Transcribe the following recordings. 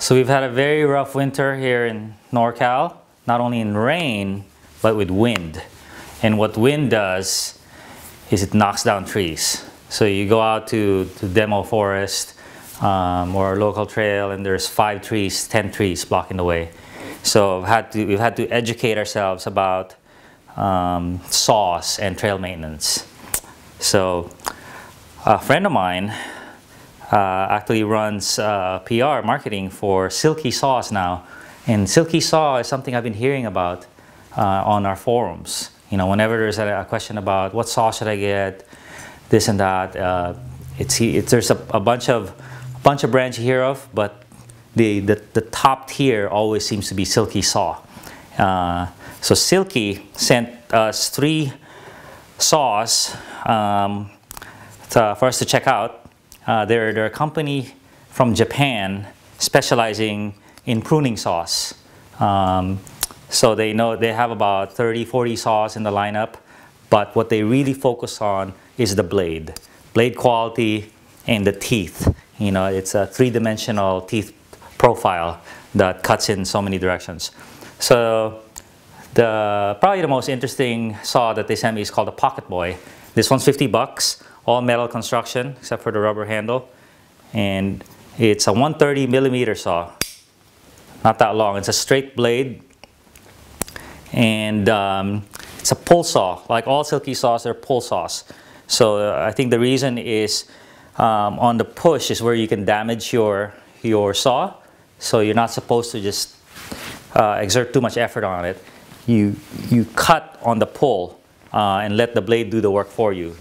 So we've had a very rough winter here in NorCal, not only in rain, but with wind. And what wind does is it knocks down trees. So you go out to demo forest or a local trail and there's 5 trees, 10 trees blocking the way. So we've had to educate ourselves about saws and trail maintenance. So a friend of mine actually runs PR marketing for Silky Saws now, and Silky Saw is something I've been hearing about on our forums. You know, whenever there's a question about what saw should I get, this and that, there's a bunch of brands you hear of, but the top tier always seems to be Silky Saw. So Silky sent us 3 saws for us to check out. They're a company from Japan specializing in pruning saws. So they have about 30-40 saws in the lineup, but what they really focus on is the blade quality and the teeth. You know, it's a 3-dimensional teeth profile that cuts in so many directions. So probably the most interesting saw that they sent me is called the Pocketboy. This one's $50, all metal construction except for the rubber handle, and it's a 130mm saw, not that long. It's a straight blade, and it's a pull saw. Like all Silky saws, they're pull saws. So I think the reason is on the push is where you can damage your saw. So you're not supposed to just exert too much effort on it. You cut on the pull and let the blade do the work for you.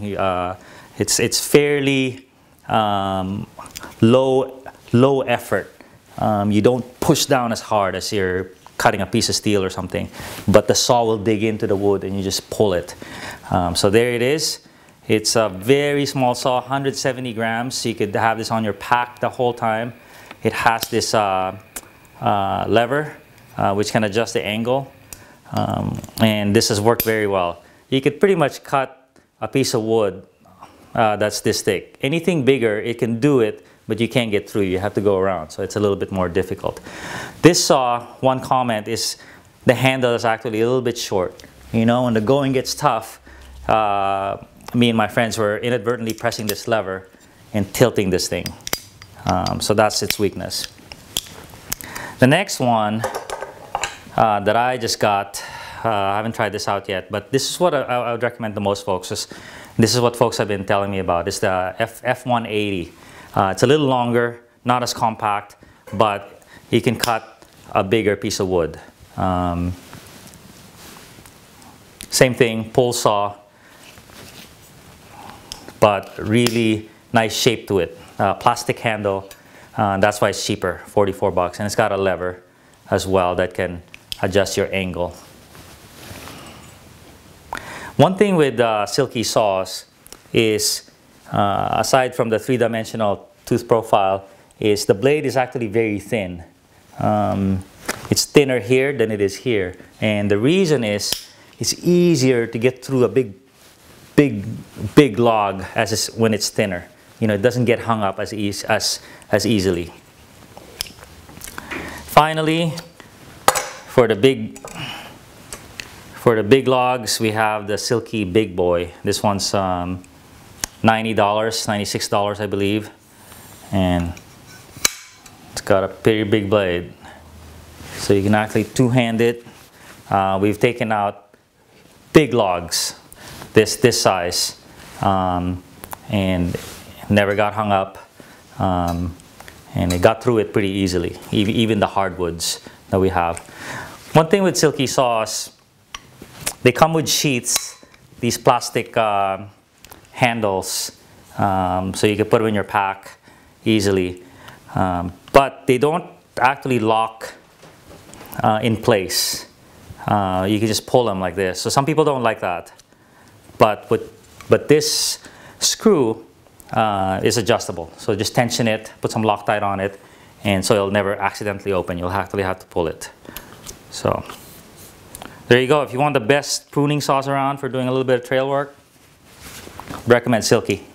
It's fairly low effort. You don't push down as hard as you're cutting a piece of steel or something, but the saw will dig into the wood and you just pull it. So there it is. It's a very small saw, 170 grams. So you could have this on your pack the whole time. It has this lever which can adjust the angle, and this has worked very well. You could pretty much cut a piece of wood that's this thick. Anything bigger, it can do it, but you can't get through. You have to go around, so it's a little bit more difficult. This saw, one comment is the handle is actually a little bit short. You know, when the going gets tough, me and my friends were inadvertently pressing this lever and tilting this thing. So that's its weakness. The next one that I just got, I haven't tried this out yet, but this is what I would recommend to most folks. This is what folks have been telling me about. It's the F180. It's a little longer, not as compact, but you can cut a bigger piece of wood. Same thing, pull saw, but really nice shape to it. Plastic handle, that's why it's cheaper, $44, and it's got a lever as well that can adjust your angle. One thing with Silky saws is, aside from the 3-dimensional tooth profile, is the blade is actually very thin. It's thinner here than it is here, and the reason is it's easier to get through a big log when it's thinner. You know, it doesn't get hung up as easily. Finally, for the big logs, we have the Silky Big Boy. This one's $90, $96, I believe, and it's got a pretty big blade, so you can actually two-hand it. We've taken out big logs this size, and never got hung up, and it got through it pretty easily, even the hardwoods that we have. One thing with Silky saws, they come with sheaths, these plastic handles, so you can put them in your pack easily, but they don't actually lock in place. You can just pull them like this. So some people don't like that, but this screw is adjustable. So just tension it, put some Loctite on it, and so it'll never accidentally open. You'll actually have to pull it. So there you go. If you want the best pruning saws around for doing a little bit of trail work, recommend Silky.